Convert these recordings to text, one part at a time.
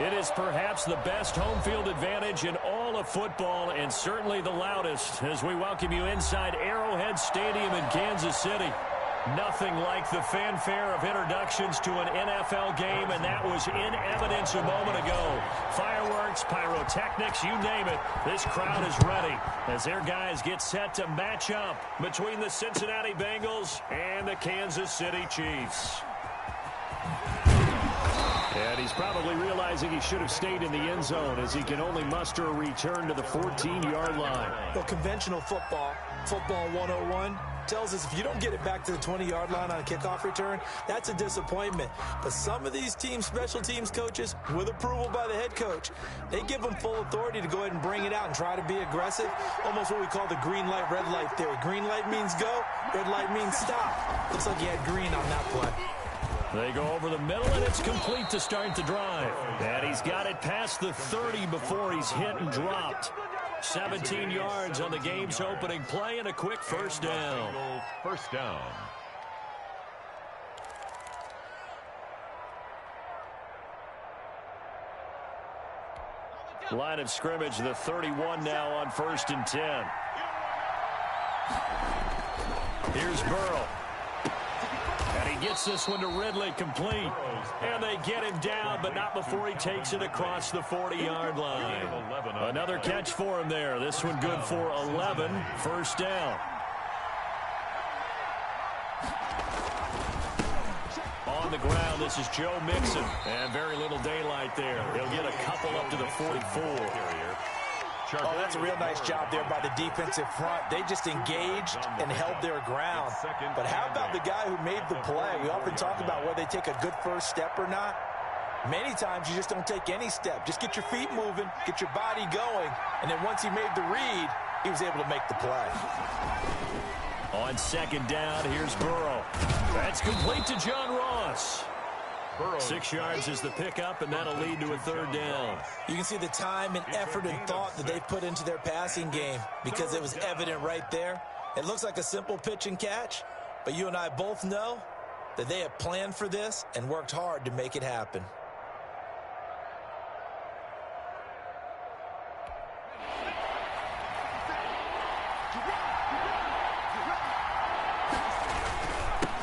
It is perhaps the best home field advantage in all of football and certainly the loudest as we welcome you inside Arrowhead Stadium in Kansas City. Nothing like the fanfare of introductions to an NFL game, and that was in evidence a moment ago. Fireworks, pyrotechnics, you name it. This crowd is ready as their guys get set to match up between the Cincinnati Bengals and the Kansas City Chiefs. And he's probably realizing he should have stayed in the end zone as he can only muster a return to the 14-yard line. Well, conventional football 101, tells us if you don't get it back to the 20-yard line on a kickoff return, that's a disappointment. But some of these teams, special teams coaches, with approval by the head coach, they give them full authority to go ahead and bring it out and try to be aggressive, almost what we call the green light, red light theory. Green light means go, red light means stop. Looks like he had green on that play. They go over the middle, and it's complete to start the drive. And he's got it past the 30 before he's hit and dropped. 17 yards on the game's opening play and a quick first down. First down. Line of scrimmage, the 31 now on 1st and 10. Here's Burrow. And he gets this one to Ridley, complete. And they get him down, but not before he takes it across the 40-yard line. Another catch for him there. This one good for 11. First down. On the ground, this is Joe Mixon. And very little daylight there. He'll get a couple up to the 44. Oh, that's a real nice job there by the defensive front. They just engaged and held their ground. But how about the guy who made the play? We often talk about whether they take a good first step or not. Many times you just don't take any step. Just get your feet moving, get your body going, and then once he made the read, he was able to make the play. On second down, here's Burrow. That's complete to John Ross. 6 yards is the pickup, and that'll lead to a third down. You can see the time and effort and thought that they put into their passing game because it was evident right there. It looks like a simple pitch and catch, but you and I both know that they have planned for this and worked hard to make it happen.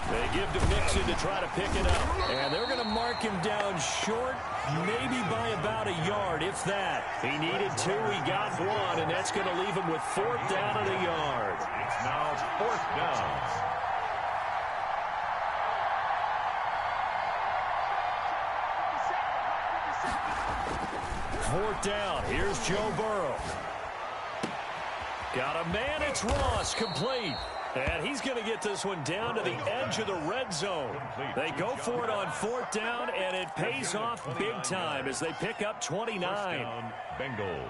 They give to Mixon to try to pick it up. And they're going to mark him down short, maybe by about a yard, if that. He needed 2, he got 1, and that's going to leave him with 4th down and a yard. It's now 4th down. Fourth down. Here's Joe Burrow. Got a man. It's Ross, complete. And he's going to get this one down to the edge of the red zone. They go for it on 4th down, and it pays off big time as they pick up 29. Down, Bengals.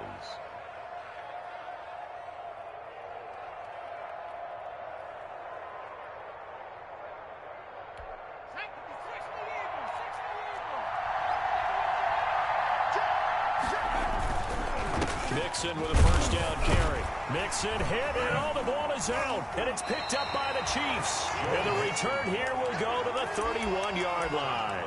Mixon with a first down carry. Mixon hit, and all the ball is out. And it's picked up by the Chiefs. And the return here will go to the 31-yard line.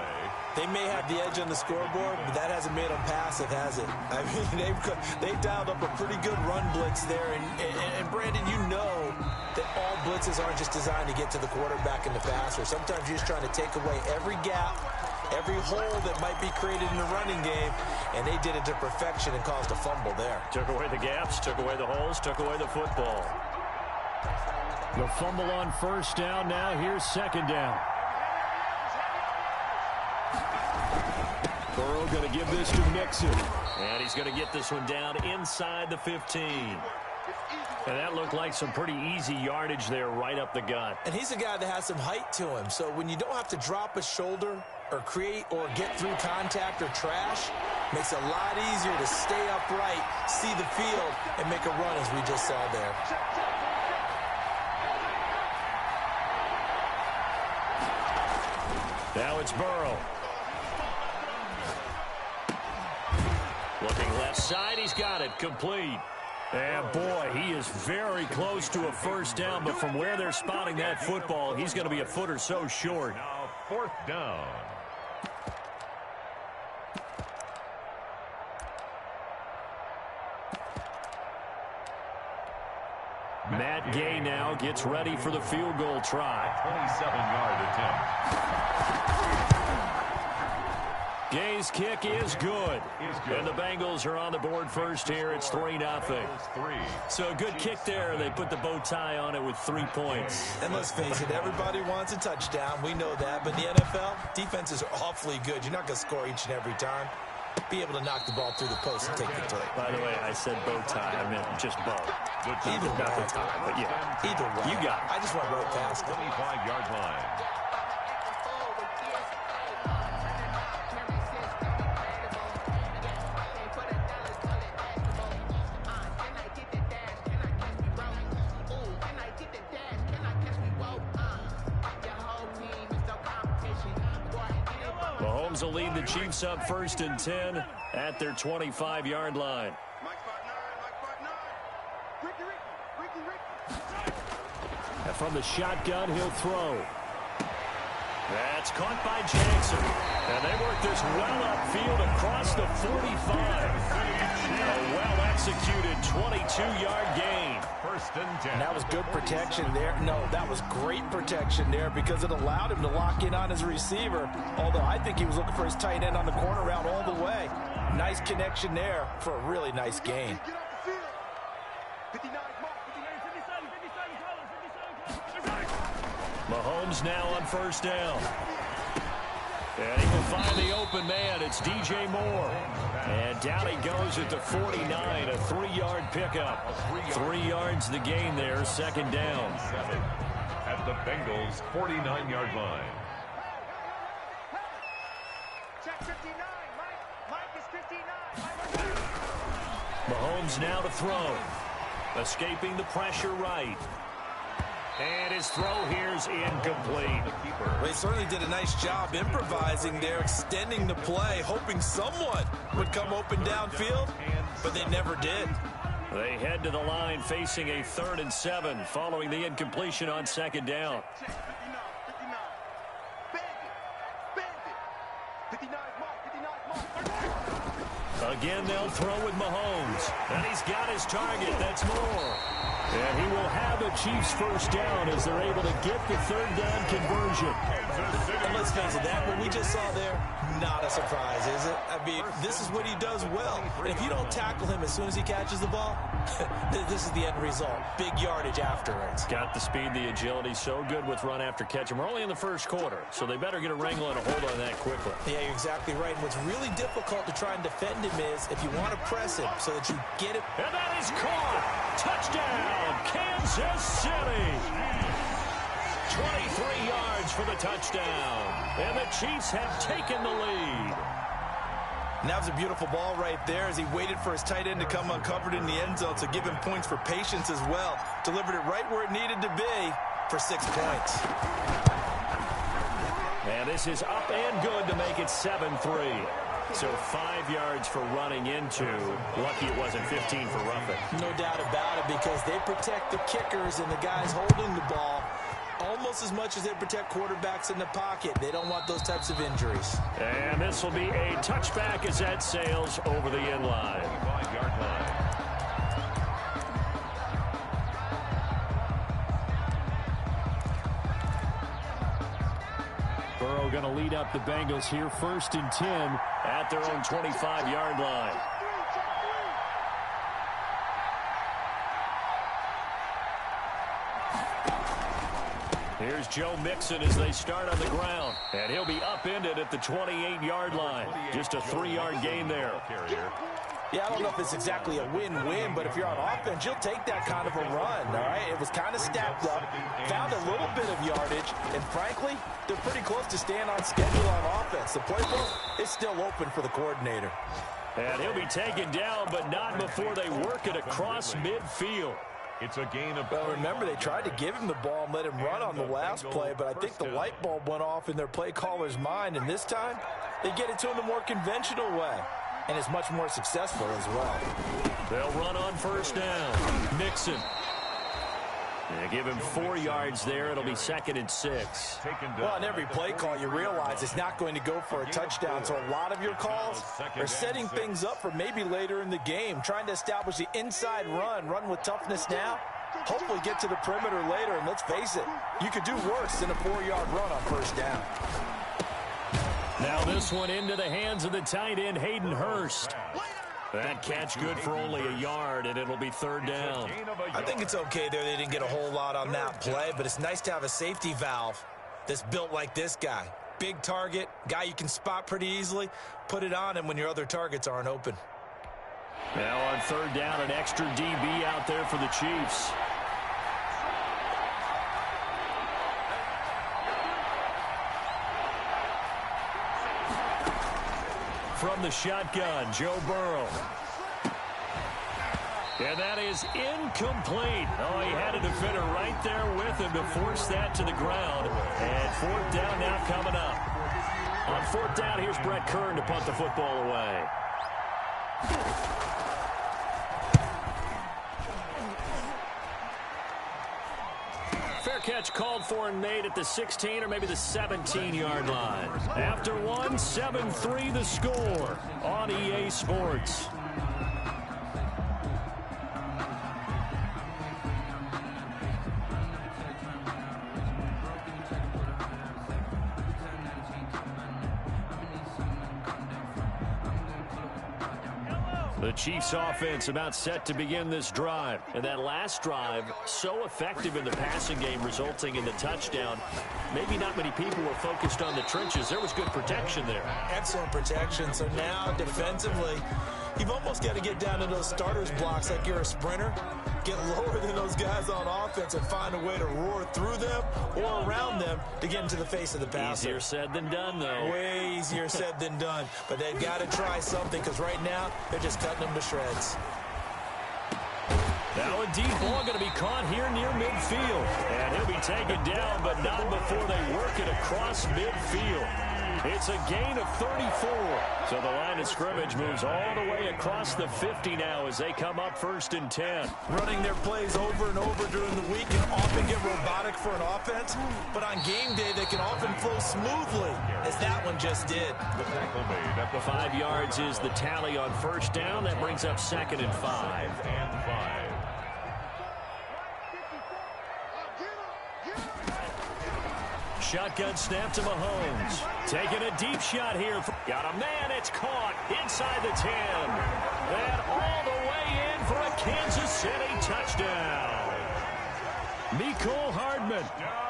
They may have the edge on the scoreboard, but that hasn't made them passive, has it? I mean, they've dialed up a pretty good run blitz there. And Brandon, you know that all blitzes aren't just designed to get to the quarterback and the passer. Sometimes you're just trying to take away every gap, every hole that might be created in the running game, and they did it to perfection and caused a fumble there. Took away the gaps, took away the holes, took away the football. The fumble on first down. Now here's second down. Burrow going to give this to Mixon. And he's going to get this one down inside the 15. And that looked like some pretty easy yardage there right up the gut. And he's a guy that has some height to him. So when you don't have to drop a shoulder or create or get through contact or trash, makes it a lot easier to stay upright, see the field, and make a run as we just saw there. Now it's Burrow. Looking left side, he's got it, complete. And boy, he is very close to a first down, but from where they're spotting that football, he's going to be a foot or so short. Now 4th down. Matt Gay now gets ready for the field goal try. 27-yard attempt. Gay's kick is good. And the Bengals are on the board first here. It's 3-0. So a good kick there. They put the bow tie on it with 3 points. And let's face it, everybody wants a touchdown. We know that. But in the NFL, defenses are awfully good. You're not going to score each and every time. Be able to knock the ball through the post and take the toe. By the way, I said bow tie. I meant just bow. Either way. Not the tie, but yeah. Either way. You got it. I just went right past it. 25-yard line. Mahomes will lead the Chiefs up 1st and 10 at their 25-yard line. And from the shotgun, he'll throw. That's caught by Jackson. And they work this well upfield across the 45. A well-executed 22-yard gain. 1st and 10. And that was good protection there. No, that was great protection there because it allowed him to lock in on his receiver. Although I think he was looking for his tight end on the corner route all the way. Nice connection there for a really nice gain. Mahomes now on 1st down. And he will find the open man. It's DJ Moore. And down he goes at the 49, a 3-yard pickup. 3 yards the gain there, 2nd down. At the Bengals' 49-yard line. Check 59. Mike is 59. Mahomes now to throw. Escaping the pressure right. And his throw here's incomplete. Well, he certainly did a nice job improvising there, extending the play, hoping someone would come open downfield, but they never did. They head to the line facing a 3rd and 7 following the incompletion on 2nd down. Again, they'll throw with Mahomes. And he's got his target. That's Moore. And he will have a Chiefs 1st down as they're able to get the 3rd down conversion. And let's face it, that what we just saw there, not a surprise, is it? I mean, this is what he does well. And if you don't tackle him as soon as he catches the ball, this is the end result. Big yardage afterwards. Got the speed, the agility, so good with run after catch. And we're only in the 1st quarter, so they better get a wrangle and a hold on that quickly. Yeah, you're exactly right. And what's really difficult to try and defend him is if you want to press him so that you get it. And that is caught. Touchdown, Kansas City. 23 yards for the touchdown. And the Chiefs have taken the lead. And that was a beautiful ball right there as he waited for his tight end to come uncovered in the end zone, so give him points for patience as well. Delivered it right where it needed to be for 6 points. And this is up and good to make it 7-3. So 5 yards for running into. Lucky it wasn't 15 for roughing. No doubt about it, because they protect the kickers and the guys holding the ball almost as much as they protect quarterbacks in the pocket. They don't want those types of injuries. And this will be a touchback as that sails over the end line. 5-yard line. Burrow going to lead up the Bengals here, 1st and 10 at their own 25-yard line. Here's Joe Mixon as they start on the ground. And he'll be upended at the 28-yard line. Just a 3-yard gain there. Yeah, I don't know if it's exactly a win-win, but if you're on offense, you'll take that kind of a run, all right? It was kind of stacked up, found a little bit of yardage, and frankly, they're pretty close to staying on schedule on offense. The playbook is still open for the coordinator. And he'll be taken down, but not before they work it across midfield. It's a gain of... Well, remember, they tried to give him the ball and let him run on the last play, but I think the light bulb went off in their play caller's mind, and this time, they get it to him the more conventional way. And is much more successful as well. They'll run on 1st down. Mixon. They give him 4 yards there. It'll be 2nd and 6. Well, on every play call, you realize it's not going to go for a touchdown. So a lot of your calls are setting things up for maybe later in the game, trying to establish the inside run with toughness now, Hopefully get to the perimeter later, and let's face it, you could do worse than a 4-yard run on first down. Now this one into the hands of the tight end, Hayden Hurst. That catch good for only a yard, and it'll be third down. I think it's okay there they didn't get a whole lot on that play, but it's nice to have a safety valve that's built like this guy. Big target, guy you can spot pretty easily. Put it on him when your other targets aren't open. Now on third down, an extra DB out there for the Chiefs. From the shotgun, Joe Burrow. And that is incomplete. Oh, he had a defender right there with him to force that to the ground. And fourth down now coming up. On fourth down, here's Brett Kern to punt the football away. Fair catch called for and made at the 16 or maybe the 17-yard line. After one, 7-3 the score on EA Sports. The Chiefs offense about set to begin this drive. And that last drive, so effective in the passing game, resulting in the touchdown. Maybe not many people were focused on the trenches. There was good protection there. Excellent protection. So now, defensively, you've almost got to get down to those starters blocks like you're a sprinter. Get lower than those guys on offense and find a way to roar through them or around them to get into the face of the passer. Easier said than done, though. Way easier said than done. But they've got to try something because right now they're just cutting them to shreds. Now a deep ball going to be caught here near midfield. And he'll be taken down, but not before they work it across midfield. It's a gain of 34. So the line of scrimmage moves all the way across the 50 now as they come up first and 10. Running their plays over and over during the week can often get robotic for an offense, but on game day they can often flow smoothly, as that one just did. 5 yards is the tally on first down. That brings up second and 5. Shotgun snap to Mahomes. Taking a deep shot here. Got a man. It's caught inside the 10. And all the way in for a Kansas City touchdown. Mecole Hardman,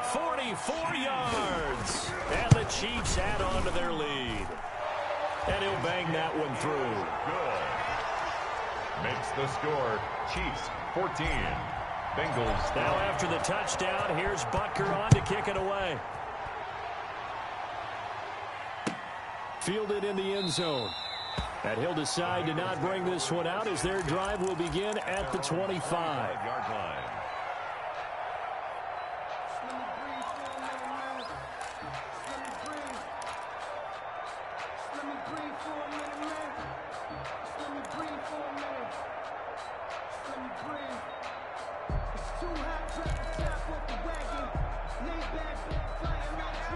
44 yards. And the Chiefs add on to their lead. And he'll bang that one through. Good. Makes the score Chiefs 14. Bengals. Now after the touchdown, here's Butker on to kick it away. Fielded in the end zone. And he'll decide to not bring this one out as their drive will begin at the 25-yard line.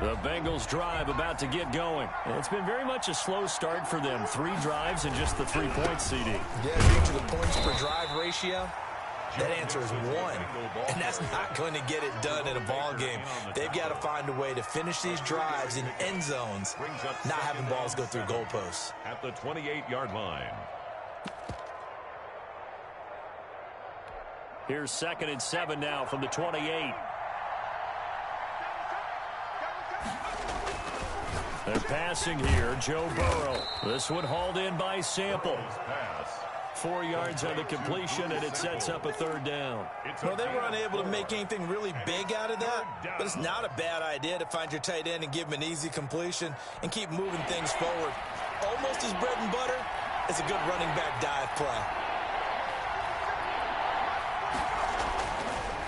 The Bengals drive about to get going. And it's been very much a slow start for them. 3 drives and just the 3 points, CD. Yeah, due to the points per drive ratio, that answer is 1. And that's not going to get it done in a ball game. They've got to find a way to finish these drives in end zones, not having balls go through goalposts. At the 28-yard line. Here's second and 7 now from the 28. They're passing here, Joe Burrow. This one hauled in by Sample. 4 yards on the completion, and it sets up a third down. Well, they were unable to make anything really big out of that, but it's not a bad idea to find your tight end and give him an easy completion and keep moving things forward. Almost as bread and butter as a good running back dive play.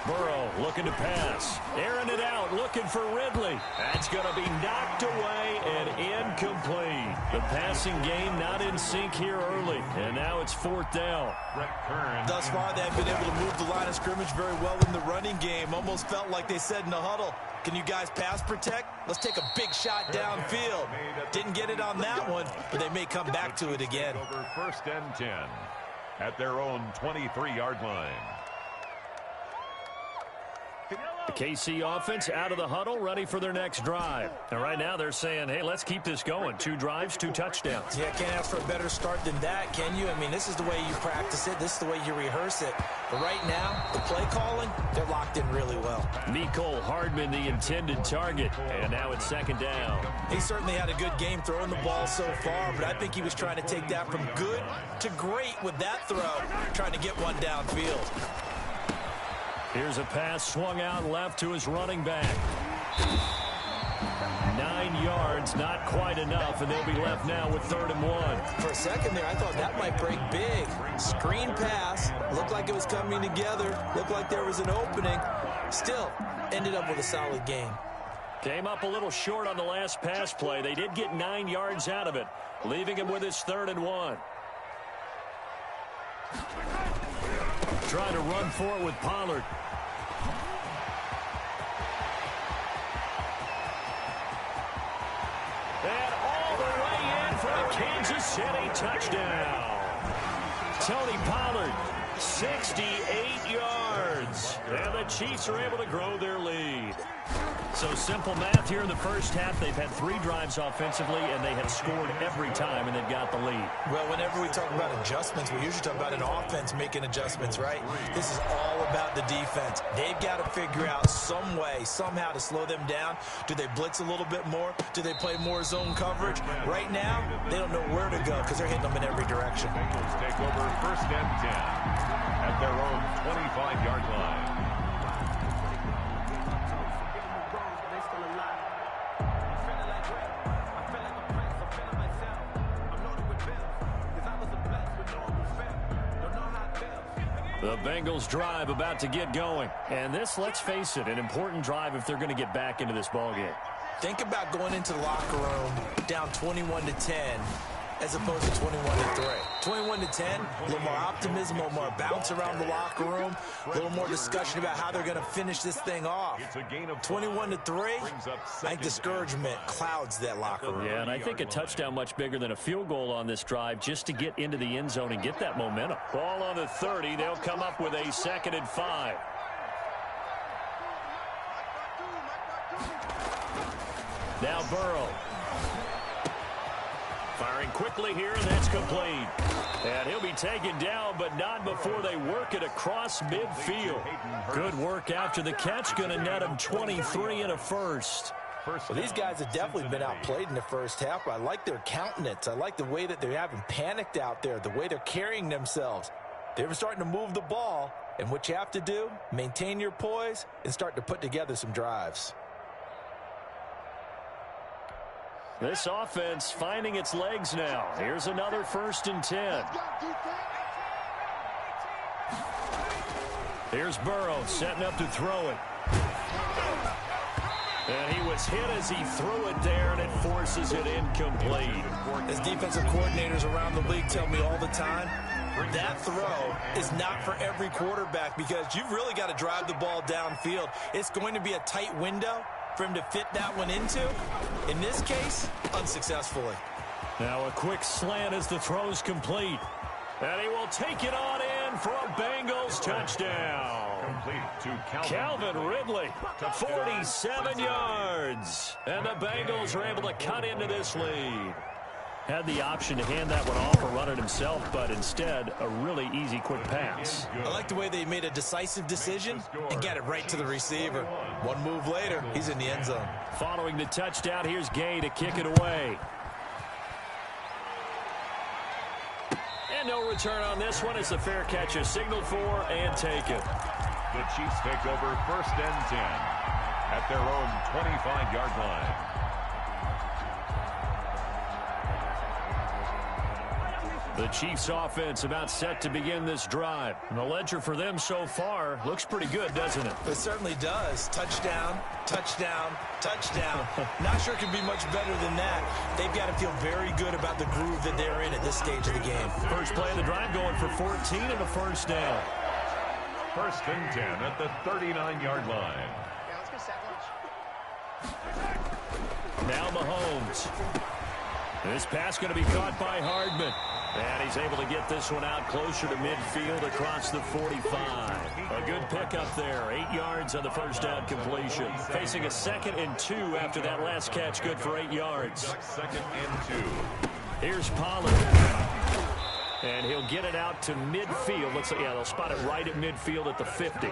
Burrow looking to pass. Airing it out, looking for Ridley. That's going to be knocked away and incomplete. The passing game not in sync here early. And now it's fourth down. Thus far, they've been able to move the line of scrimmage very well in the running game. Almost felt like they said in the huddle, can you guys pass protect? Let's take a big shot downfield. Didn't get it on that one, but they may come back to it again. Over first and 10 at their own 23-yard line. The KC offense out of the huddle, ready for their next drive. And right now they're saying, hey, let's keep this going. 2 drives, 2 touchdowns. Yeah, can't ask for a better start than that, can you? I mean, this is the way you practice it. This is the way you rehearse it. But right now, the play calling, they're locked in really well. Mecole Hardman, the intended target. And now it's 2nd down. He certainly had a good game throwing the ball so far, but I think he was trying to take that from good to great with that throw, trying to get one downfield. Here's a pass swung out left to his running back. 9 yards, not quite enough, and they'll be left now with 3rd and 1. For a second there, I thought that might break big. Screen pass, looked like it was coming together, looked like there was an opening. Still, ended up with a solid game. Came up a little short on the last pass play. They did get 9 yards out of it, leaving him with his 3rd and 1. Trying to run for it with Pollard. And all the way in for a Kansas City touchdown. Tony Pollard, 68 yards. And the Chiefs are able to grow their lead. So simple math here in the first half. They've had 3 drives offensively, and they have scored every time, and they've got the lead. Well, whenever we talk about adjustments, we usually talk about an offense making adjustments, right? This is all about the defense. They've got to figure out some way, somehow to slow them down. Do they blitz a little bit more? Do they play more zone coverage? Right now, they don't know where to go because they're hitting them in every direction. Bengals take over 1st and 10 at their own 25-yard line. The Bengals drive about to get going. And this, let's face it, an important drive if they're going to get back into this ballgame. Think about going into the locker room down 21-10 as opposed to 21-3. 21-10, a little more optimism, a little more bounce around the locker room, a little more discussion about how they're going to finish this thing off. 21-3, I think discouragement clouds that locker room. Yeah, and I think a touchdown much bigger than a field goal on this drive just to get into the end zone and get that momentum. Ball on the 30, they'll come up with a 2nd and 5. Now Burrow. Firing quickly here, and that's complete. And he'll be taken down, but not before they work it across midfield. Good work after the catch, going to net him 23 and a first. Well, these guys have definitely been outplayed in the first half. I like their countenance. I like the way that they haven't panicked out there, the way they're carrying themselves. They were starting to move the ball, and what you have to do, maintain your poise and start to put together some drives. This offense finding its legs now. Here's another 1st and 10. Here's Burrow setting up to throw it. And he was hit as he threw it there, and it forces it incomplete. As defensive coordinators around the league tell me all the time, that throw is not for every quarterback because you've really got to drive the ball downfield. It's going to be a tight window for him to fit that one into. In this case, unsuccessfully. Now a quick slant as the throw's complete. And he will take it on in for a Bengals touchdown. Complete to Calvin Ridley, 47 yards. And the Bengals are able to cut into this lead. Had the option to hand that one off or run it himself, but instead, a really easy quick pass. I like the way they made a decisive decision and got it right to the receiver. One move later, he's in the end zone. Following the touchdown, here's Gay to kick it away. And no return on this one as the fair catch is signaled for and taken. The Chiefs take over 1st and 10 at their own 25-yard line. The Chiefs offense about set to begin this drive. And the ledger for them so far looks pretty good, doesn't it? It certainly does. Touchdown, touchdown, touchdown. Not sure it can be much better than that. They've got to feel very good about the groove that they're in at this stage of the game. First play of the drive going for 14 and a 1st down. 1st and 10 at the 39-yard line. Yeah, let's go set lunch. Now Mahomes. This pass going to be caught by Hardman. And he's able to get this one out closer to midfield across the 45. A good pickup there. 8 yards on the first down completion. Facing a 2nd and 2 after that last catch. Good for 8 yards. 2nd and 2. Here's Pollard. And he'll get it out to midfield. Looks like, yeah, they'll spot it right at midfield at the 50.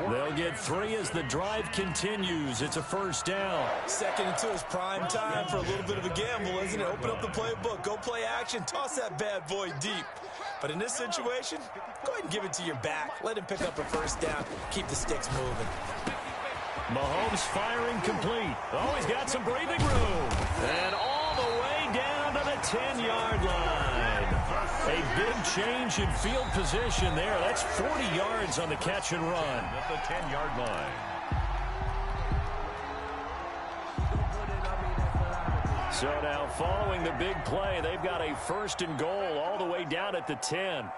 They'll get 3 as the drive continues. It's a first down. 2nd and 2 is prime time for a little bit of a gamble, isn't it? Open up the playbook. Go play action. Toss that bad boy deep. But in this situation, go ahead and give it to your back. Let him pick up a first down. Keep the sticks moving. Mahomes firing complete. Oh, he's got some breathing room. And all the way down to the 10-yard line. A big change in field position there. That's 40 yards on the catch and run. At the 10-yard line. So now following the big play, they've got a 1st and goal all the way down at the 10.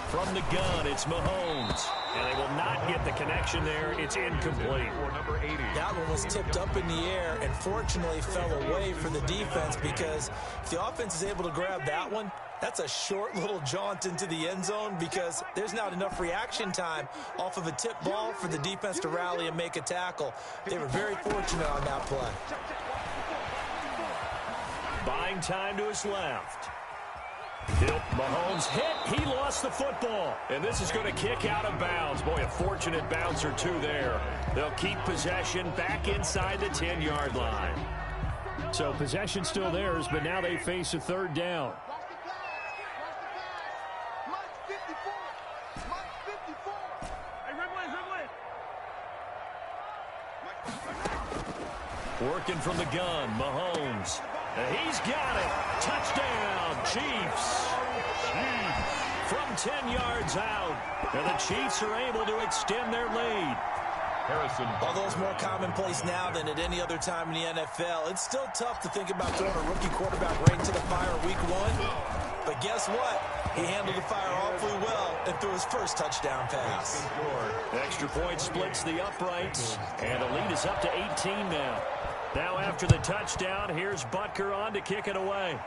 From the gun, it's Mahomes. And they will not get the connection there. It's incomplete. Number 80. That one was tipped up in the air and fortunately fell away for the defense, because if the offense is able to grab that one, that's a short little jaunt into the end zone, because there's not enough reaction time off of a tip ball for the defense to rally and make a tackle. They were very fortunate on that play. Buying time to his left. Mahomes hit. He lost the football. And this is going to kick out of bounds. Boy, a fortunate bounce or two there. They'll keep possession back inside the 10-yard line. So possession still theirs, but now they face a 3rd down. Working from the gun, Mahomes. He's got it. Touchdown, Chiefs. From 10 yards out. And the Chiefs are able to extend their lead. Harrison. Although it's more commonplace now than at any other time in the NFL, it's still tough to think about throwing a rookie quarterback right into the fire week 1. But guess what? He handled the fire awfully well and threw his first touchdown pass. Extra point splits the uprights. And the lead is up to 18 now. Now after the touchdown, here's Butker on to kick it away.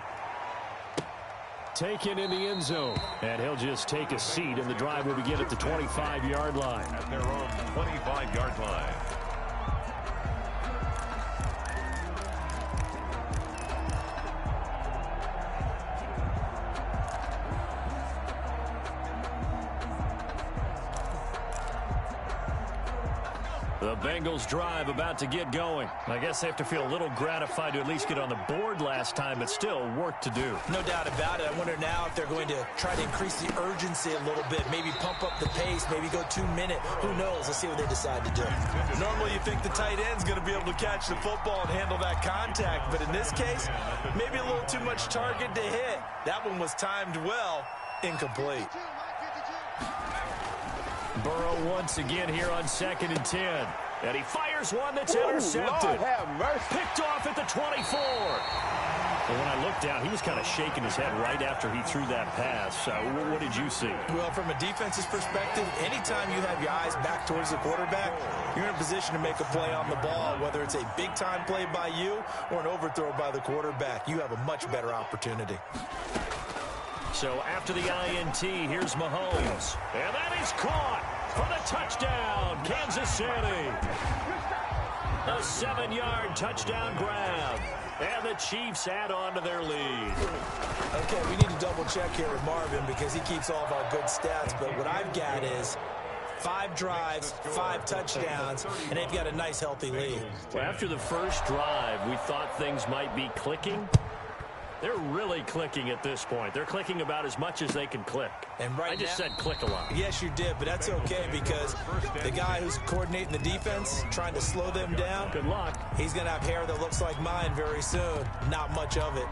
Taken in the end zone. And he'll just take a seat, and the drive will begin at the 25-yard line. At their own 25-yard line. The Bengals drive about to get going. I guess they have to feel a little gratified to at least get on the board last time, but still work to do. No doubt about it. I wonder now if they're going to try to increase the urgency a little bit, maybe pump up the pace, maybe go 2-minute. Who knows? Let's see what they decide to do. Normally you think the tight end's going to be able to catch the football and handle that contact, but in this case, maybe a little too much target to hit. That one was timed well, incomplete. Burrow once again here on 2nd and 10. And he fires one that's intercepted. Lord have mercy. Picked off at the 24. Well, when I looked down, he was kind of shaking his head right after he threw that pass. What did you see? Well, from a defense's perspective, anytime you have your eyes back towards the quarterback, you're in a position to make a play on the ball, whether it's a big-time play by you or an overthrow by the quarterback. You have a much better opportunity. So after the INT, here's Mahomes. And that is caught for the touchdown, Kansas City. A 7-yard touchdown grab. And the Chiefs add on to their lead. Okay, we need to double check here with Marvin because he keeps all of our good stats. But what I've got is 5 drives, 5 touchdowns, and they've got a nice, healthy lead. Well, after the first drive, we thought things might be clicking. They're really clicking at this point. They're clicking about as much as they can click. And I just said click a lot. Yes, you did, but that's okay because the guy who's coordinating the defense, trying to slow them down, good luck. He's going to have hair that looks like mine very soon. Not much of it.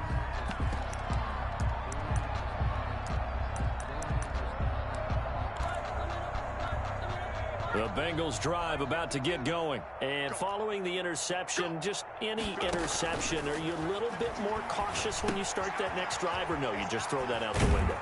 The Bengals drive about to get going. And following the interception, just any interception, are you a little bit more cautious when you start that next drive, or no, you just throw that out the window?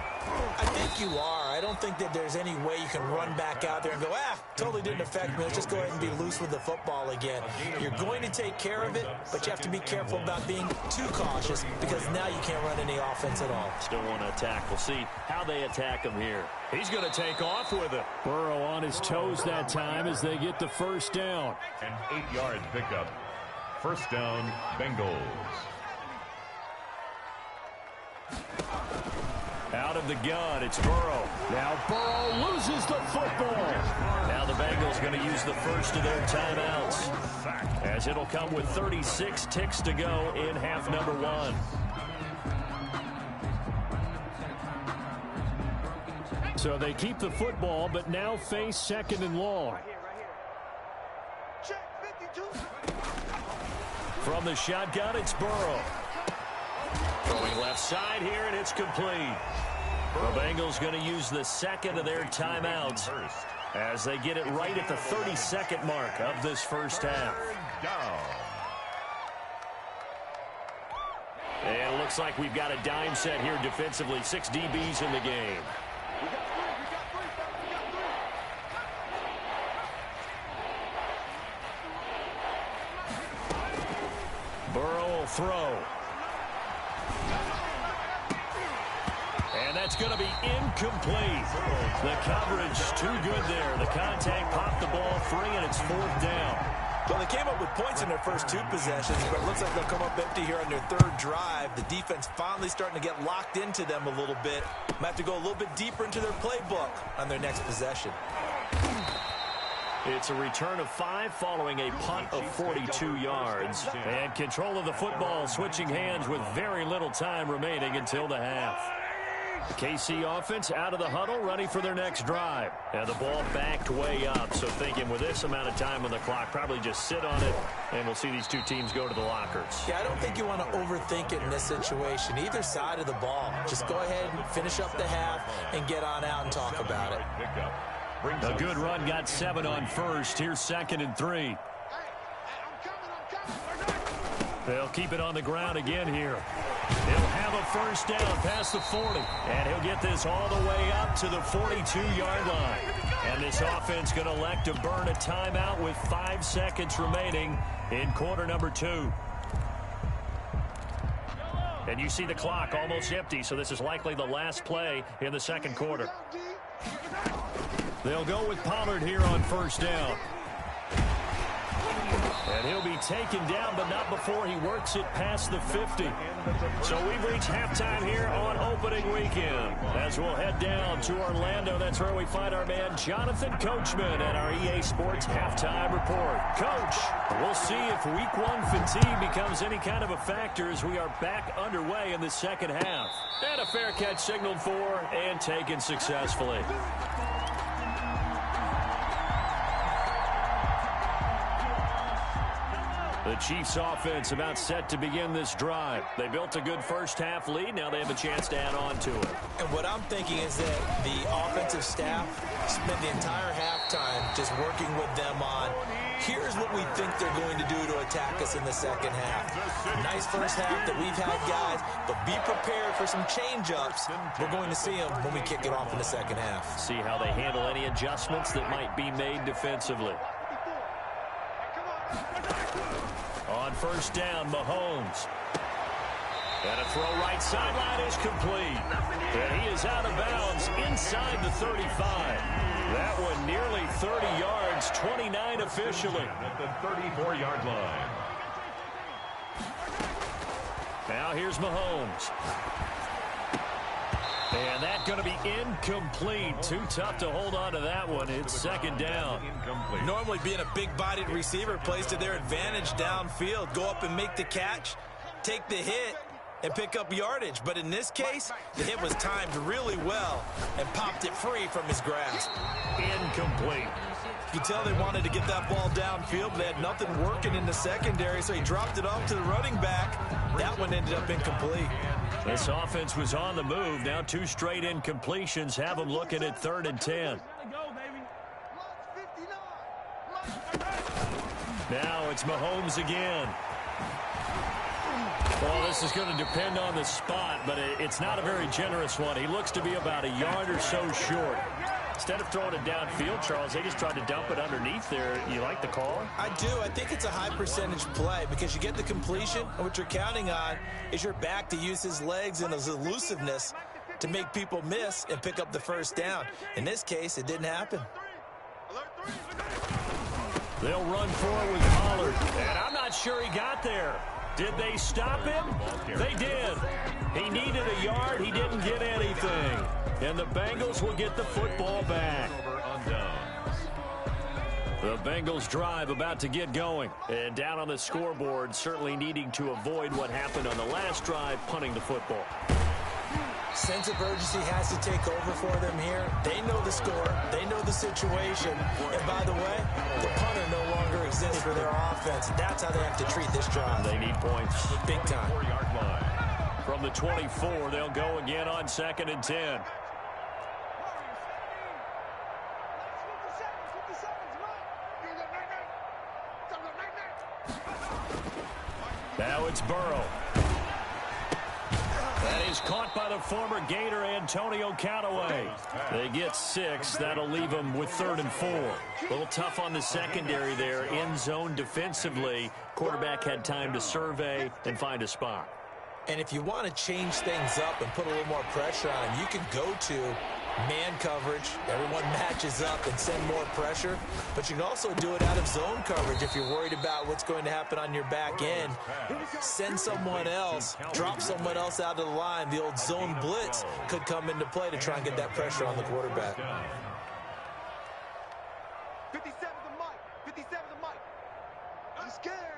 I think you are. I I don't think that there's any way you can run back out there and go, totally didn't affect me. Let's just go ahead and be loose with the football again. You're going to take care of it, but you have to be careful about being too cautious because now you can't run any offense at all. Still want to attack. We'll see how they attack him here. He's going to take off with it. Burrow on his toes that time as they get the first down. An 8-yard pickup. First down, Bengals. Out of the gun, it's Burrow. Now Burrow loses the football. Now the Bengals going to use the first of their timeouts, as it'll come with 36 ticks to go in half number 1. So they keep the football, but now face second and long. From the shotgun, it's Burrow. Throwing left side here, and it's complete. The Bengals going to use the second of their timeouts as they get it right at the 30-second mark of this first half. And it looks like we've got a dime set here defensively. 6 DBs in the game. Burrow will throw. And that's going to be incomplete. The coverage too good there. The contact popped the ball free, and it's 4th down. Well, they came up with points in their first 2 possessions, but it looks like they'll come up empty here on their 3rd drive. The defense finally starting to get locked into them a little bit. Might have to go a little bit deeper into their playbook on their next possession. It's a return of 5 following a punt of 42 yards. And control of the football switching hands with very little time remaining until the half. The KC offense out of the huddle, ready for their next drive. And the ball backed way up, so thinking with this amount of time on the clock, probably just sit on it, and we'll see these two teams go to the lockers. Yeah, I don't think you want to overthink it in this situation. Either side of the ball. Just go ahead and finish up the half and get on out and talk about it. A good run got 7 on first. Here's 2nd and 3. They'll keep it on the ground again here. He'll have a first down past the 40. And he'll get this all the way up to the 42-yard line. And this offense going to elect to burn a timeout with 5 seconds remaining in quarter number 2. And you see the clock almost empty, so this is likely the last play in the second quarter. They'll go with Pollard here on first down. And he'll be taken down, but not before he works it past the 50. So we've reached halftime here on opening weekend. As we'll head down to Orlando, that's where we find our man Jonathan Coachman at our EA Sports Halftime Report. Coach, we'll see if Week 1 fatigue becomes any kind of a factor as we are back underway in the second half. And a fair catch signaled for and taken successfully. The Chiefs offense about set to begin this drive. They built a good first half lead. Now they have a chance to add on to it. And what I'm thinking is that the offensive staff spent the entire halftime just working with them on, here's what we think they're going to do to attack us in the second half. Nice first half that we've had, guys, but be prepared for some change-ups. We're going to see them when we kick it off in the second half. See how they handle any adjustments that might be made defensively. On first down, Mahomes. And a throw right sideline is complete. And he is out of bounds inside the 35. That one nearly 30 yards, 29 officially. At the 34-yard line. Now here's Mahomes. And that's going to be incomplete. Too tough to hold on to that one. It's second down. Normally being a big-bodied receiver plays to their advantage downfield. Go up and make the catch, take the hit, and pick up yardage. But in this case, the hit was timed really well and popped it free from his grasp. Incomplete. You can tell they wanted to get that ball downfield, but they had nothing working in the secondary, so he dropped it off to the running back. That one ended up incomplete. This offense was on the move. Now 2 straight incompletions have them looking at 3rd and 10. Now it's Mahomes again. Well, this is going to depend on the spot, but it's not a very generous one. He looks to be about a yard or so short. Instead of throwing it downfield, Charles, they just tried to dump it underneath there. You like the call? I do. I think it's a high-percentage play because you get the completion, and what you're counting on is your back to use his legs and his elusiveness to make people miss and pick up the first down. In this case, it didn't happen. They'll run forward with Pollard, and I'm not sure he got there. Did they stop him? They did. He needed a yard. He didn't get anything. And the Bengals will get the football back. The Bengals drive about to get going. And down on the scoreboard, certainly needing to avoid what happened on the last drive, punting the football. Sense of urgency has to take over for them here. They know the score. They know the situation. And by the way, the punter no longer exists for their offense. That's how they have to treat this drive. They need points. Big time. From the 24, they'll go again on 2nd and 10. Now it's Burrow. That is caught by the former Gator Antonio Callaway. They get 6. That'll leave them with 3rd and 4. A little tough on the secondary there. End zone defensively. Quarterback had time to survey and find a spot. And if you want to change things up and put a little more pressure on him, you can go to man coverage. Everyone matches up and send more pressure. But you can also do it out of zone coverage if you're worried about what's going to happen on your back end. Send someone else, drop someone else out of the line. The old zone blitz could come into play to try and get that pressure on the quarterback. 57 to Mike. 57 to Mike. I'm scared.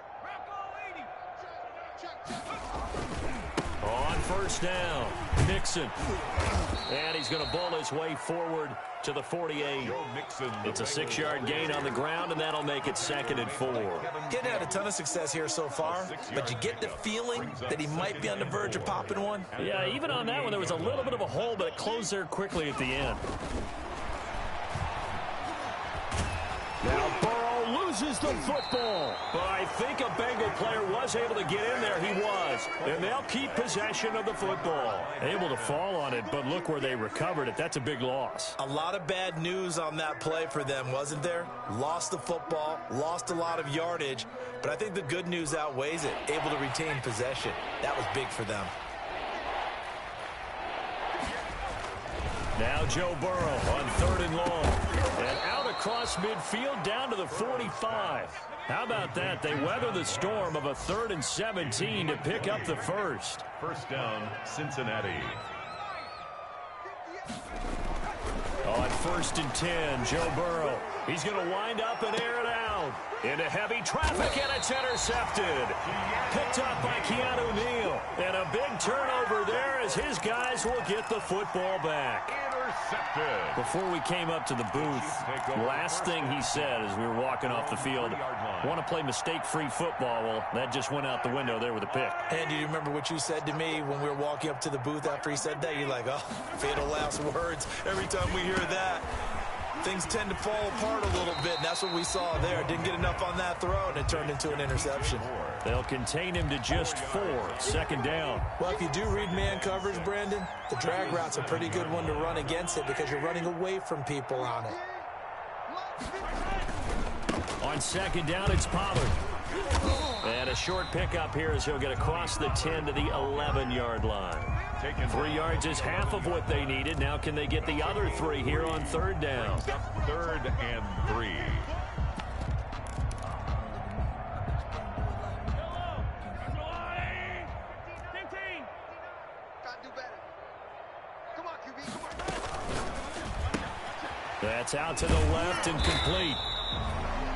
On 1st down, Mixon. And he's going to bowl his way forward to the 48. It's a 6-yard gain on the ground, and that'll make it 2nd and 4. Getting had a ton of success here so far, but you get the feeling that he might be on the verge of popping one. Yeah, even on that one, there was a little bit of a hole, but it closed there quickly at the end. Now Burrow loses the football. But I think a Bengal player was able to get in there. He was. And they'll keep possession of the football. Able to fall on it, but look where they recovered it. That's a big loss. A lot of bad news on that play for them, wasn't there? Lost the football, lost a lot of yardage. But I think the good news outweighs it. Able to retain possession. That was big for them. Now Joe Burrow on 3rd and long. And out across midfield down to the 45. How about that? They weather the storm of a 3rd and 17 to pick up the first. First down, Cincinnati. On 1st and 10, Joe Burrow. He's going to wind up and air it out. Into heavy traffic, and it's intercepted. Picked up by Keanu Neal. And a big turnover there as his guys will get the football back. Intercepted. Before we came up to the booth, last thing he said as we were walking off the field, want to play mistake-free football. Well, that just went out the window there with a pick. And do you remember what you said to me when we were walking up to the booth after he said that? You're like, oh, fatal last words. Every time we hear that, things tend to fall apart a little bit, and that's what we saw there. Didn't get enough on that throw, and it turned into an interception. They'll contain him to just 4. 2nd down. Well, if you do read man coverage, Brandon, the drag route's a pretty good one to run against it because you're running away from people on it. On 2nd down, it's Pollard. And a short pickup here as he'll get across the 10 to the 11-yard line. 3 yards is half of what they needed. Now can they get the other 3 here on 3rd down? 3rd and 3. That's out to the left and complete.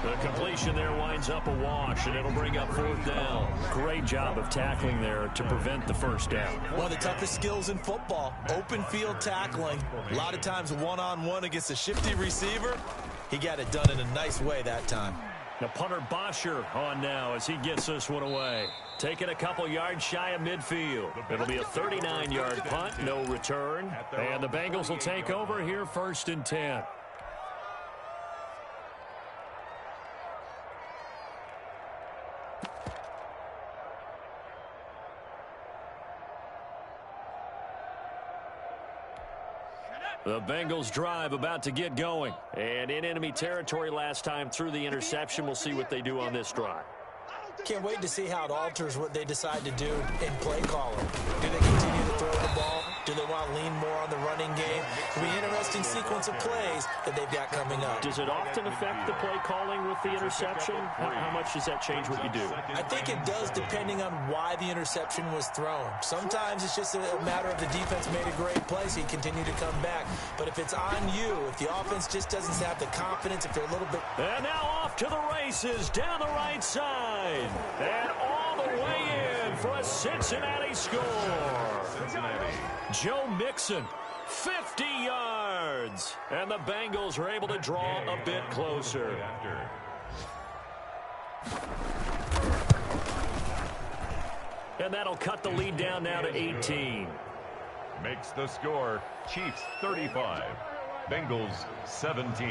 The completion there winds up a wash, and it'll bring up 4th down. Great job of tackling there to prevent the first down. One of the toughest skills in football, open field tackling. A lot of times one-on-one against a shifty receiver. He got it done in a nice way that time. Now punter Bosher on now as he gets this one away. Taking a couple yards shy of midfield. It'll be a 39-yard punt, no return. And the Bengals will take over here 1st and 10. The Bengals drive about to get going. And in enemy territory last time through the interception. We'll see what they do on this drive. Can't wait to see how it alters what they decide to do in play calling. Do they continue to throw the ball? Do they want to lean more on the running game? It'll be an interesting sequence of plays that they've got coming up. Does it often affect the play calling with the interception? How much does that change what you do? I think it does, depending on why the interception was thrown. Sometimes it's just a matter of the defense made a great play, so you continue to come back. But if it's on you, if the offense just doesn't have the confidence, if they're a little bit... And now off to the races down the right side. And all the way in for a Cincinnati score. Cincinnati. Joe Mixon, 50 yards. And the Bengals are able to draw a bit closer. And that'll cut the lead down now to 18. Makes the score Chiefs 35, Bengals 17.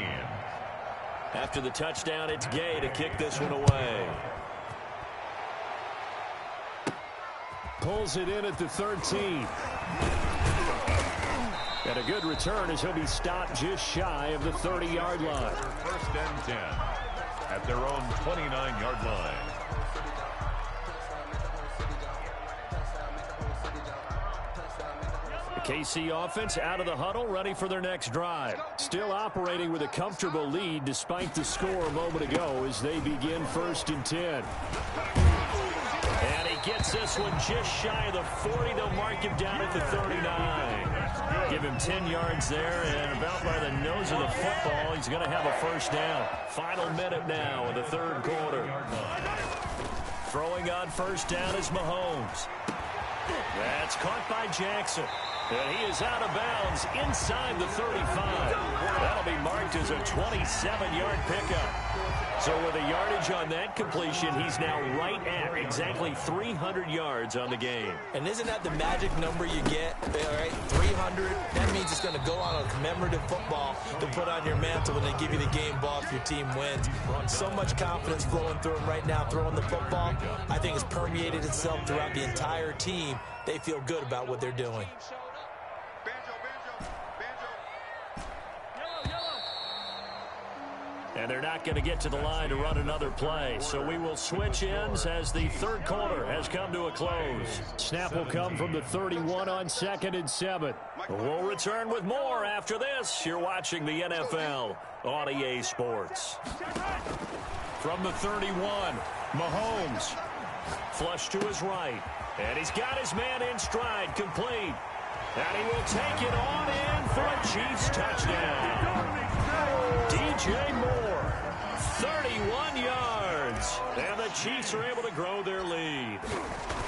After the touchdown, it's Gay to kick this one away. Pulls it in at the 13. And a good return as he'll be stopped just shy of the 30-yard line. First and 10 at their own 29-yard line. The KC offense out of the huddle, ready for their next drive. Still operating with a comfortable lead despite the score a moment ago as they begin 1st and 10. And he gets this one just shy of the 40. They'll mark him down at the 39. Give him 10 yards there, and about by the nose of the football, he's going to have a first down. Final minute now in the 3rd quarter. Throwing on first down is Mahomes. That's caught by Jackson. And he is out of bounds inside the 35. That'll be marked as a 27-yard pickup. So with a yardage on that completion, he's now right at exactly 300 yards on the game. And isn't that the magic number you get? All right, 300. That means it's going to go on a commemorative football to put on your mantle when they give you the game ball if your team wins. So much confidence flowing through him right now, throwing the football. I think it's permeated itself throughout the entire team. They feel good about what they're doing. And they're not going to get to the line to run another play. So we will switch ends as the 3rd quarter has come to a close. Snap will come from the 31 on 2nd and 7. We'll return with more after this. You're watching the NFL on EA Sports. From the 31, Mahomes. Flush to his right. And he's got his man in stride, complete. And he will take it on in for a Chiefs touchdown. DJ Moore, 31 yards. And the Chiefs are able to grow their lead.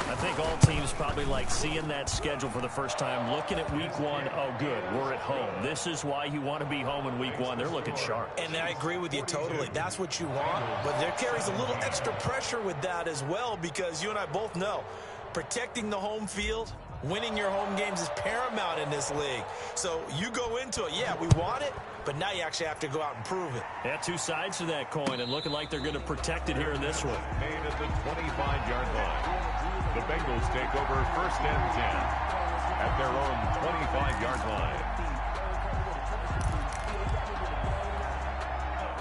I think all teams probably like seeing that schedule for the first time, looking at week 1. Oh, good, we're at home. This is why you want to be home in week 1. They're looking sharp. And I agree with you totally. That's what you want. But there carries a little extra pressure with that as well, because you and I both know protecting the home field, winning your home games is paramount in this league. So you go into it, yeah, we want it, but now you actually have to go out and prove it. Yeah, 2 sides to that coin, and looking like they're going to protect it here in this one. Made at the 25-yard line. The Bengals take over 1st and 10 at their own 25-yard line.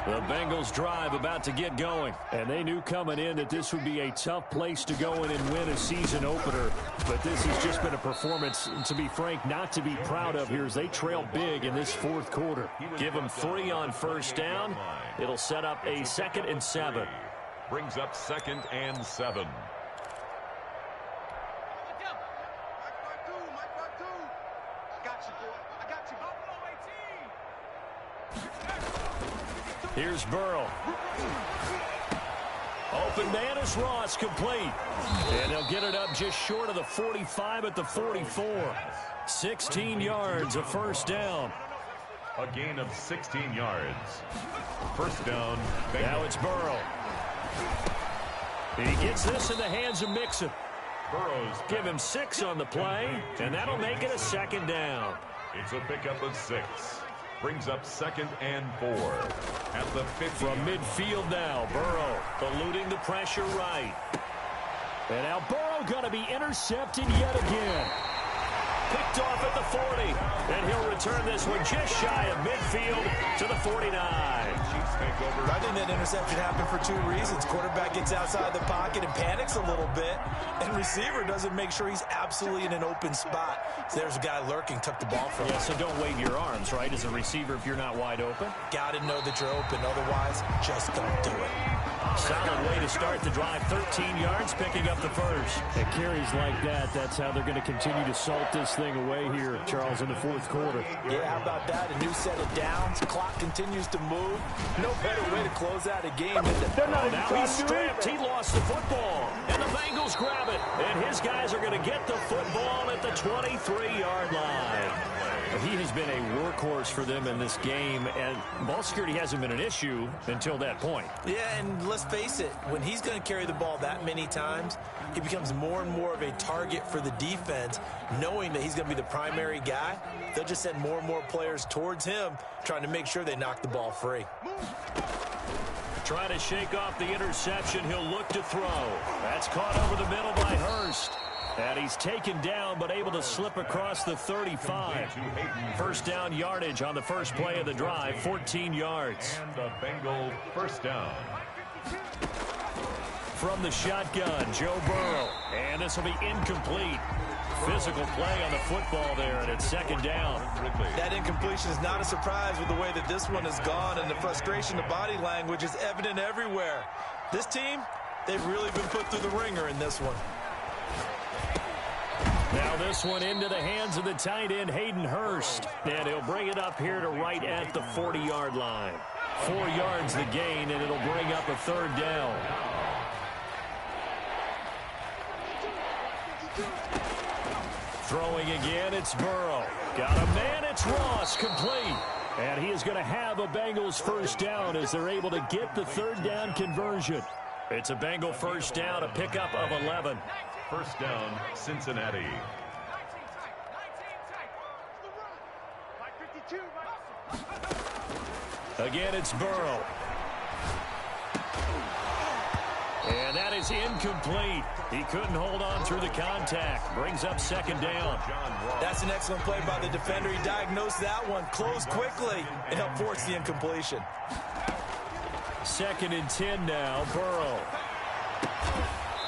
The Bengals drive about to get going. And they knew coming in that this would be a tough place to go in and win a season opener. But this has just been a performance, to be frank, not to be proud of here as they trail big in this 4th quarter. Give them 3 on first down. It'll set up a 2nd and 7. Brings up 2nd and 7. Here's Burrow. Open man is Ross, complete. And they'll get it up just short of the 45 at the 44. 16 yards, a first down. A gain of 16 yards. First down. Bengals. Now it's Burrow. He gets this in the hands of Mixon. Burrows. Give him 6 on the play, and that'll make it a 2nd down. It's a pickup of 6. Brings up 2nd and 4 at the 50. From midfield now, Burrow eluding the pressure right. And now Burrow going to be intercepted yet again. Picked off at the 40. And he'll return this one just shy of midfield to the 49. I think that interception happened for two reasons. Quarterback gets outside the pocket and panics a little bit, and receiver doesn't make sure he's absolutely in an open spot. So there's a guy lurking, took the ball from him. Yeah, so don't wave your arms, right, as a receiver if you're not wide open. Got to know that you're open. Otherwise, just don't do it. Solid way to start the drive. 13 yards, picking up the first. At carries like that, that's how they're going to continue to salt this thing away here, Charles, in the fourth quarter. Yeah, how about that? A new set of downs. Clock continues to move. No better way to close out a game than to... Now he's stripped. He lost the football. And the Bengals grab it. And his guys are going to get the football at the 23-yard line. He has been a workhorse for them in this game, and ball security hasn't been an issue until that point. Yeah, and let's face it, when he's going to carry the ball that many times, he becomes more and more of a target for the defense, knowing that he's going to be the primary guy. They'll just send more and more players towards him, trying to make sure they knock the ball free. Trying to shake off the interception. He'll look to throw. That's caught over the middle by Hurst. And he's taken down, but able to slip across the 35. First down yardage on the first play of the drive, 14 yards. And the Bengal first down. From the shotgun, Joe Burrow. And this will be incomplete. Physical play on the football there, and it's second down. That incompletion is not a surprise with the way that this one has gone, and the frustration, the body language is evident everywhere. This team, they've really been put through the ringer in this one. Now this one into the hands of the tight end, Hayden Hurst. And he'll bring it up here to right at the 40-yard line. 4 yards the gain, and it'll bring up a third down. Throwing again, it's Burrow. Got a man, it's Ross, complete. And he is going to have a Bengals first down as they're able to get the third down conversion. It's a Bengal first down, a pickup of 11. First down, Cincinnati. Again, it's Burrow. And that is incomplete. He couldn't hold on through the contact. Brings up second down. That's an excellent play by the defender. He diagnosed that one, closed quickly, and helped force the incompletion. Second and 10 now, Burrow.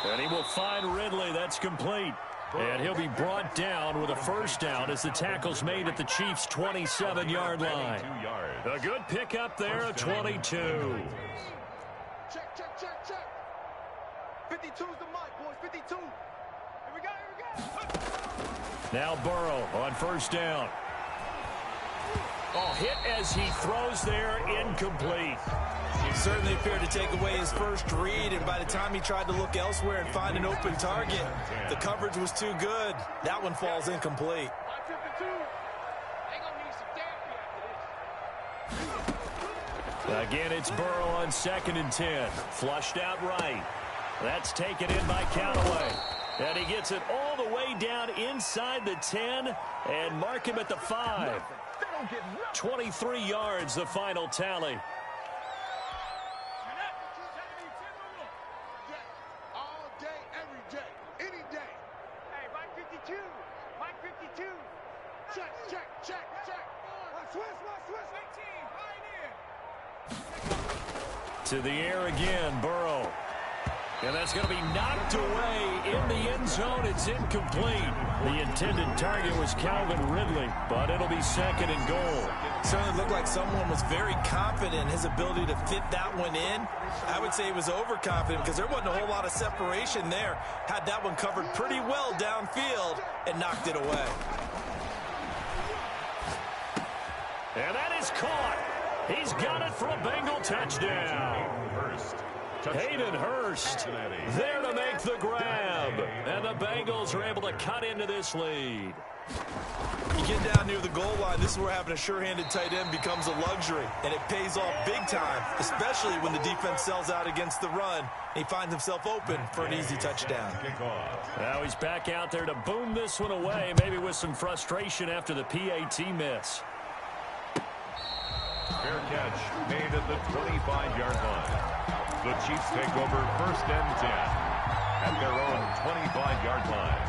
And he will find Ridley. That's complete. And he'll be brought down with a first down as the tackle's made at the Chiefs' 27-yard line. A good pickup there at 22. Check, check, check, check. 52's the mic, boys. 52. Here we go, here we go. Now Burrow on first down. Oh, hit as he throws there, incomplete. He certainly appeared to take away his first read, and by the time he tried to look elsewhere and find an open target, the coverage was too good. That one falls incomplete. Again, it's Burrow on second and 10. Flushed out right. That's taken in by Callaway. And he gets it all the way down inside the 10 and mark him at the 5. 23 yards, the final tally. All day, every day, any day. Hey, Mike 52. Mike 52. Check, check, check, check. Swiss, Swiss. 18, pioneer. To the air again, Burrow. And that's going to be knocked away in the end zone. It's incomplete. The intended target was Calvin Ridley, but it'll be second and goal. Certainly looked like someone was very confident in his ability to fit that one in. I would say he was overconfident because there wasn't a whole lot of separation there. Had that one covered pretty well downfield and knocked it away. And that is caught. He's got it for a Bengal touchdown. Hayden Hurst there to make the grab. And the Bengals are able to cut into this lead. You get down near the goal line, this is where having a sure-handed tight end becomes a luxury. And it pays off big time, especially when the defense sells out against the run. And he finds himself open for an easy touchdown. Now he's back out there to boom this one away, maybe with some frustration after the PAT miss. Fair catch made at the 25-yard line. The Chiefs take over first and 10 at their own 25-yard line.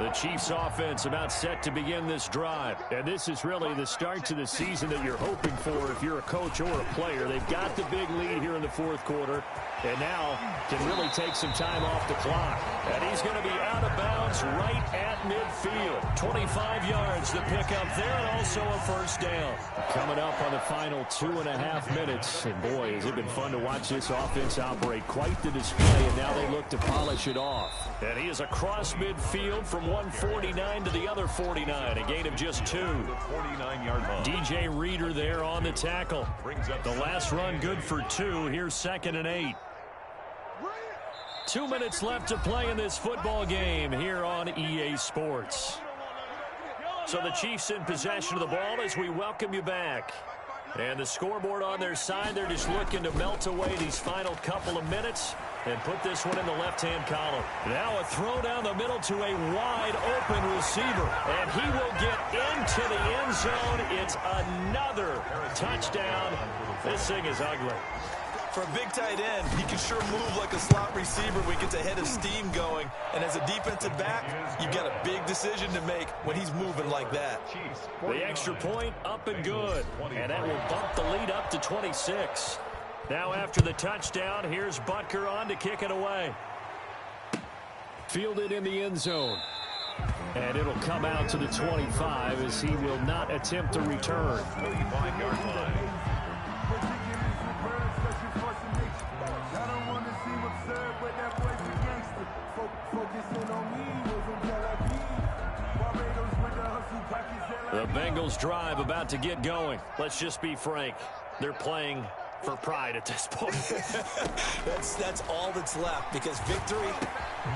The Chiefs offense about set to begin this drive. And this is really the start to the season that you're hoping for if you're a coach or a player. They've got the big lead here in the fourth quarter, and now can really take some time off the clock. And he's going to be out of bounds right at midfield. 25 yards to pick up there, and also a first down. Coming up on the final 2.5 minutes. And boy, has it been fun to watch this offense operate. Quite the display, and now they look to polish it off. And he is across midfield from 149 to the other 49. A gain of just 2. 49-yard line. DJ Reader there on the tackle. The last run good for 2. Here's 2nd and 8. 2 minutes left to play in this football game here on EA Sports. So the Chiefs in possession of the ball as we welcome you back. And the scoreboard on their side, they're just looking to melt away these final couple of minutes and put this one in the left-hand column. Now a throw down the middle to a wide-open receiver. And he will get into the end zone. It's another touchdown. This thing is ugly. For a big tight end, he can sure move like a slot receiver when he gets a head of steam going. And as a defensive back, you've got a big decision to make when he's moving like that. The extra point up and good. And that will bump the lead up to 26. Now after the touchdown, here's Butker on to kick it away. Fielded in the end zone. And it'll come out to the 25 as he will not attempt to return. 35-yard line. The Bengals drive about to get going. Let's just be frank. They're playing for pride at this point. That's all that's left, because victory,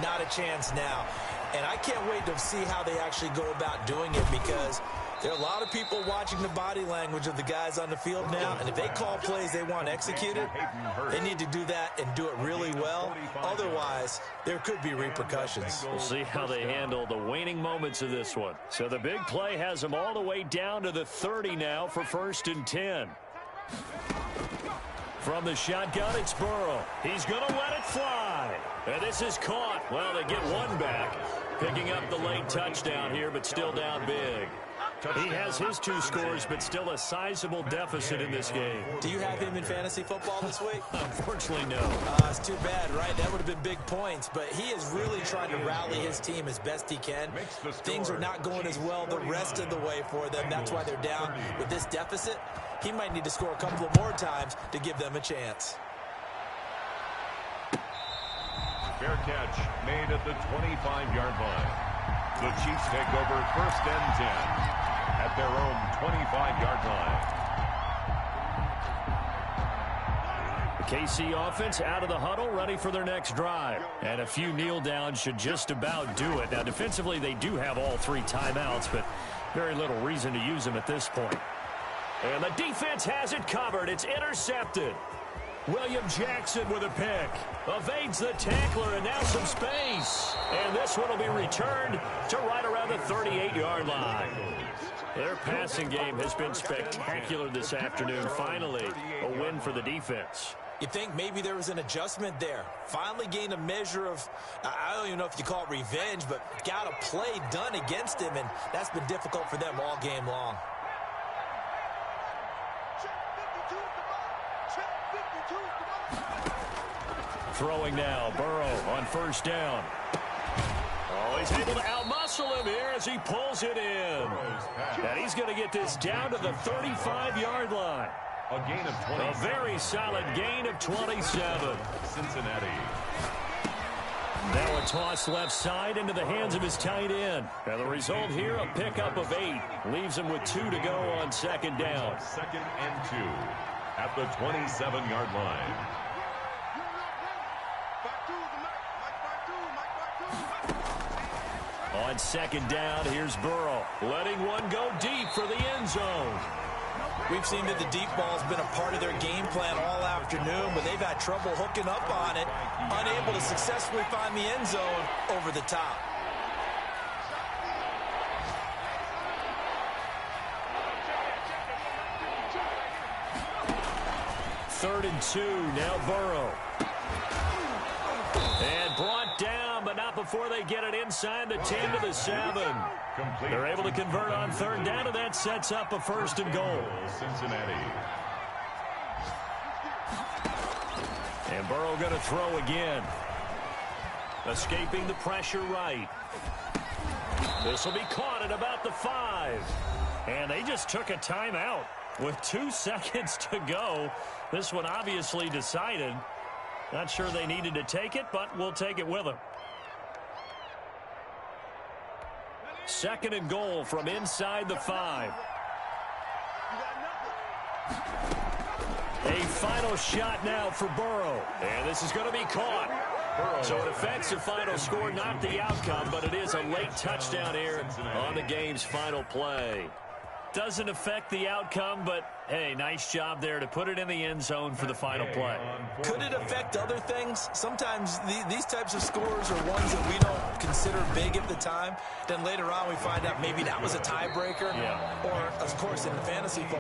not a chance now. And I can't wait to see how they actually go about doing it, because there are a lot of people watching the body language of the guys on the field now, and if they call plays they want executed, they need to do that and do it really well. Otherwise, there could be repercussions. We'll see how they handle the waning moments of this one. So the big play has them all the way down to the 30 now for 1st and 10. From the shotgun, it's Burrow. He's going to let it fly. And this is caught. Well, they get one back. Picking up the late touchdown here, but still down big. He has his 2 scores, but still a sizable deficit in this game. Do you have him in fantasy football this week? Unfortunately, no. It's too bad, right? That would have been big points, but he is really trying to rally his team as best he can. Things are not going as well the rest of the way for them. That's why they're down with this deficit. He might need to score a couple of more times to give them a chance. Fair catch made at the 25-yard line. The Chiefs take over 1st and 10 at their own 25-yard line. The KC offense out of the huddle, ready for their next drive. And a few kneel downs should just about do it. Now, defensively, they do have all 3 timeouts, but very little reason to use them at this point. And the defense has it covered. It's intercepted. William Jackson with a pick. Evades the tackler, and now some space. And this one will be returned to right around the 38-yard line. Their passing game has been spectacular this afternoon. Finally, a win for the defense. You think maybe there was an adjustment there. Finally gained a measure of, I don't even know if you call it revenge, but got a play done against him, and that's been difficult for them all game long. Throwing now, Burrow on 1st down. Oh, he's able to outmuscle him here as he pulls it in. And he's going to get this down to the 35-yard line. A gain of 20. A very solid gain of 27. Cincinnati. Now a toss left side into the hands of his tight end. And the result here, a pickup of 8. Leaves him with 2 to go on 2nd down. 2nd and 2 at the 27-yard line. On 2nd down, here's Burrow. Letting one go deep for the end zone. We've seen that the deep ball's been a part of their game plan all afternoon, but they've had trouble hooking up on it, unable to successfully find the end zone over the top. Third and 2, now Burrow. And brought down, but not before before they get it inside the 10 to the 7. They're able to convert on third down, and that sets up a 1st and goal. Cincinnati. And Burrow going to throw again. Escaping the pressure right. This will be caught at about the 5. And they just took a timeout with 2 seconds to go. This one obviously decided. Not sure they needed to take it, but we'll take it with them. 2nd and goal from inside the 5. A final shot now for Burrow. And this is going to be caught. So an offensive final score, not the outcome, but it is a late touchdown here on the game's final play. Doesn't affect the outcome, but, hey, nice job there to put it in the end zone for the final play. Could it affect other things? Sometimes these types of scores are ones that we don't consider big at the time. Then later on we find out maybe that was a tiebreaker. Yeah. Or, of course, in the fantasy football,